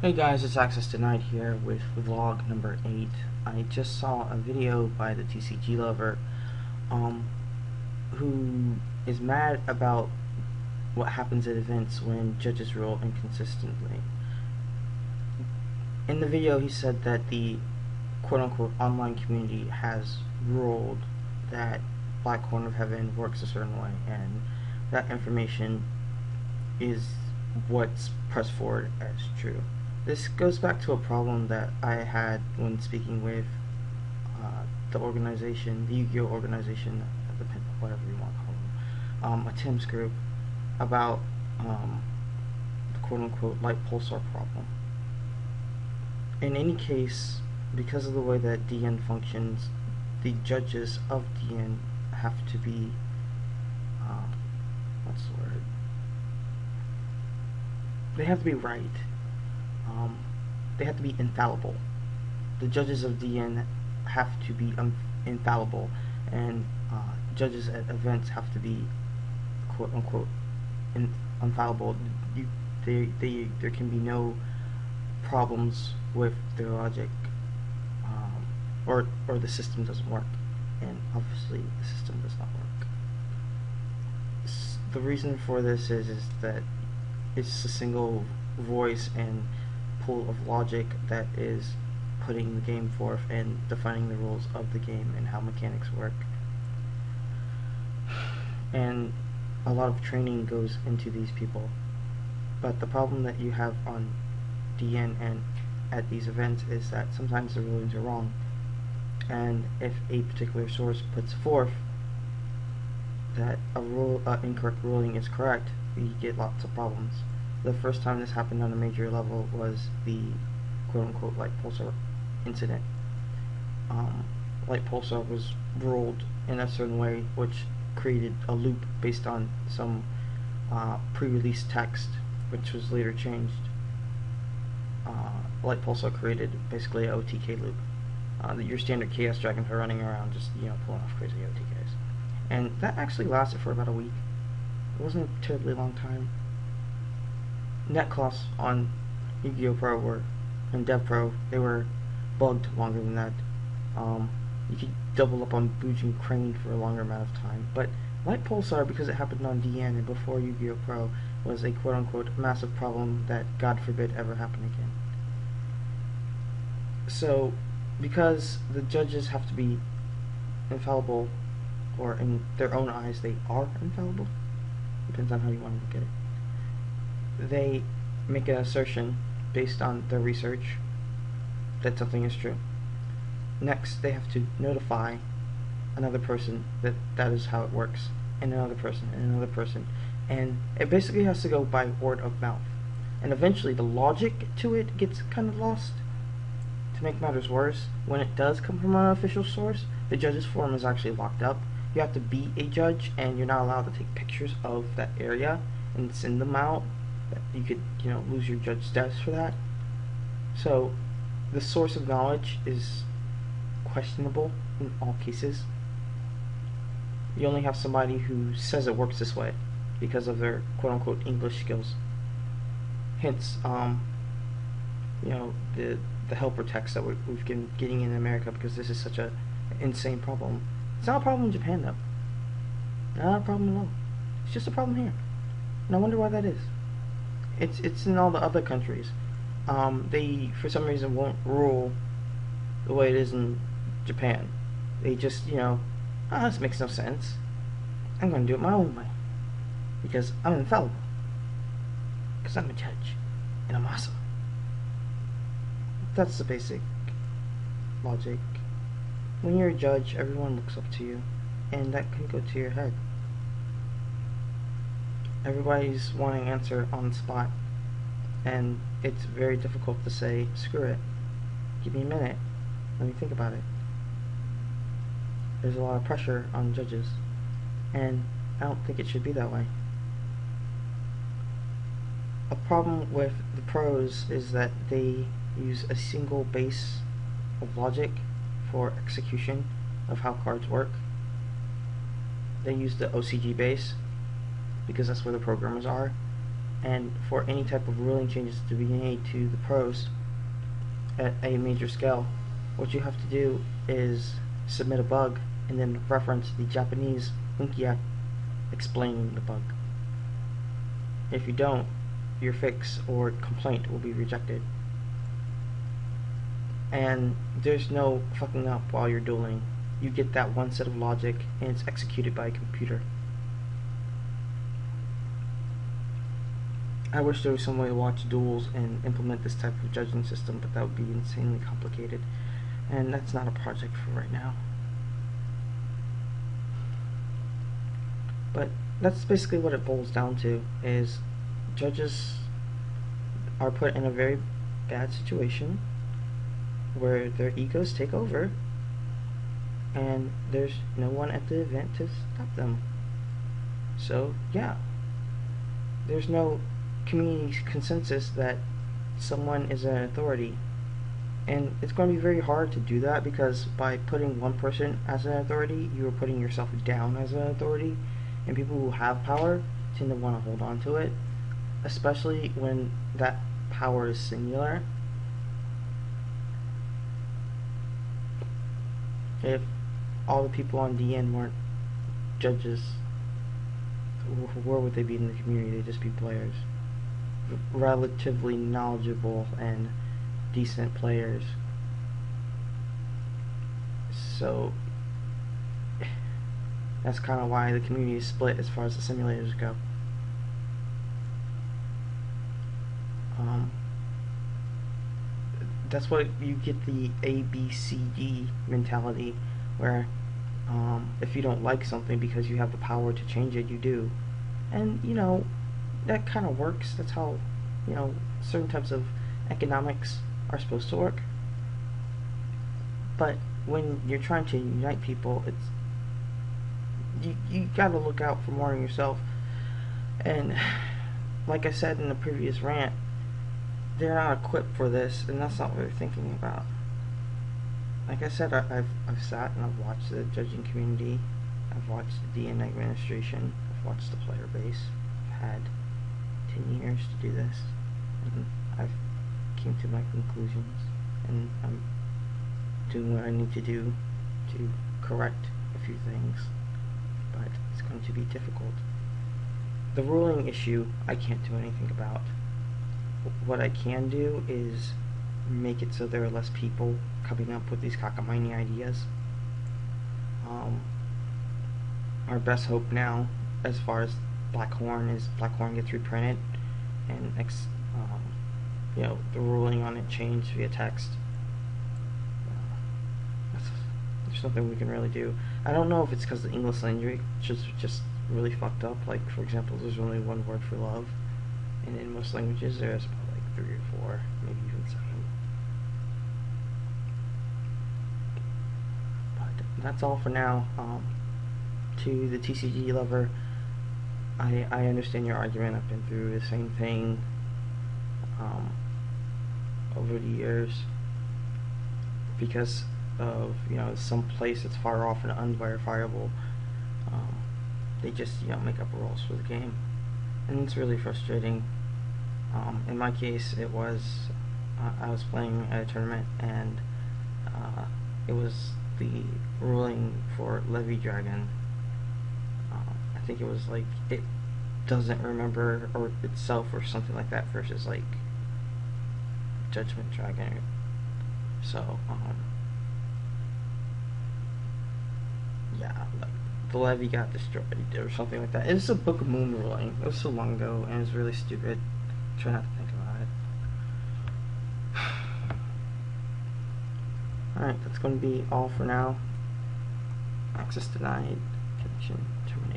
Hey guys, it's Access Denied here with vlog number 8. I just saw a video by the TCGLover um, who is mad about what happens at events when judges rule inconsistently. In the video he said that the quote-unquote online community has ruled that Black Horn of Heaven works a certain way, and that information is what's pressed forward as true. This goes back to a problem that I had when speaking with the organization, the Yu-Gi-Oh organization, whatever you want to call them, a Tim's group, about the quote-unquote light pulsar problem. In any case, because of the way that DN functions, the judges of DN have to be, what's the word? They have to be right. They have to be infallible. The judges of DN have to be infallible, and judges at events have to be quote unquote infallible. There can be no problems with their logic, or the system doesn't work, and obviously the system does not work. The reason for this is that it's a single voice and pool of logic that is putting the game forth and defining the rules of the game and how mechanics work. And a lot of training goes into these people. But the problem that you have on DN and at these events is that sometimes the rulings are wrong. And if a particular source puts forth that a incorrect ruling is correct, you get lots of problems. The first time this happened on a major level was the quote-unquote light pulsar incident. Light pulsar was ruled in a certain way, which created a loop based on some pre-release text, which was later changed. Light pulsar created basically a OTK loop. Your standard chaos dragons are running around just pulling off crazy OTKs, and that actually lasted for about a week. It wasn't a terribly long time. Net costs on Yu-Gi-Oh! Pro were, and Dev Pro, they were bugged longer than that. You could double up on Boojin Crane for a longer amount of time, but Light Pulsar, because it happened on DN and before Yu-Gi-Oh! Pro, was a quote-unquote massive problem that, God forbid, ever happen again. So, because the judges have to be infallible, or in their own eyes they are infallible, depends on how you want to look at it, they make an assertion based on their research that something is true. Next, they have to notify another person that that is how it works, and another person, and another person, and it basically has to go by word of mouth. And eventually the logic to it gets kind of lost. To make matters worse, when it does come from an official source, the judges forum is actually locked up. You have to be a judge, and you're not allowed to take pictures of that area and send them out. You could, lose your judge status for that. So, the source of knowledge is questionable in all cases. You only have somebody who says it works this way because of their quote-unquote English skills. Hence, the helper text that we've been getting in America, because this is such an insane problem. It's not a problem in Japan, though. Not a problem at all. It's just a problem here. And I wonder why that is. It's in all the other countries. They, for some reason, won't rule the way it is in Japan. They just, this makes no sense. I'm going to do it my own way. Because I'm infallible. Because I'm a judge. And I'm awesome. That's the basic logic. When you're a judge, everyone looks up to you. And that can go to your head. Everybody's wanting an answer on the spot, and it's very difficult to say, screw it, give me a minute, let me think about it. There's a lot of pressure on judges, and I don't think it should be that way. A problem with the pros is that they use a single base of logic for execution of how cards work. They use the OCG base, because that's where the programmers are. and for any type of ruling changes to be made to the pros at a major scale, what you have to do is submit a bug and then reference the Japanese Wikia explaining the bug. If you don't, your fix or complaint will be rejected. And there's no fucking up while you're dueling. You get that one set of logic and it's executed by a computer. I wish there was some way to watch duels and implement this type of judging system, but that would be insanely complicated, and that's not a project for right now. But that's basically what it boils down to, is judges are put in a very bad situation where their egos take over and there's no one at the event to stop them. So yeah, there's no community consensus that someone is an authority, and it's going to be very hard to do that, because by putting one person as an authority, you are putting yourself down as an authority, and people who have power tend to want to hold on to it, especially when that power is singular. If all the people on DN weren't judges, where would they be in the community? They'd just be players, relatively knowledgeable and decent players. So that's kind of why the community is split as far as the simulators go. That's what you get, the ABCD mentality, where if you don't like something because you have the power to change it, you do. And you know, that kind of works. That's how, you know, certain types of economics are supposed to work. But when you're trying to unite people, it's you gotta look out for more than yourself. And like I said in the previous rant, they're not equipped for this, and that's not what they're thinking about. Like I said, I've sat and I've watched the judging community, I've watched the DN administration, I've watched the player base. I've had 10 years to do this, and I've came to my conclusions, and I'm doing what I need to do to correct a few things, but it's going to be difficult. The ruling issue I can't do anything about. What I can do is make it so there are less people coming up with these cockamamie ideas. Our best hope now, as far as Blackhorn, is Blackhorn gets reprinted, and you know, the ruling on it changed via text. There's nothing we can really do. I don't know if it's because the English language is just really fucked up. Like, for example, there's only one word for love, and in most languages there's about like 3 or 4, maybe even 7. But that's all for now. To the TCGLover, I understand your argument. I've been through the same thing over the years, because of, you know, some place that's far off and unverifiable. They just, you know, make up rules for the game, and it's really frustrating. In my case, it was I was playing at a tournament, and it was the ruling for Levy Dragon. I think it was like it doesn't remember or itself or something like that, versus like Judgment Dragon. So yeah, like the levy got destroyed or something like that. It was a Book of Moon ruling. It was so long ago, and it was really stupid. Try not to think about it. Alright, that's going to be all for now. Access denied. Connection terminated.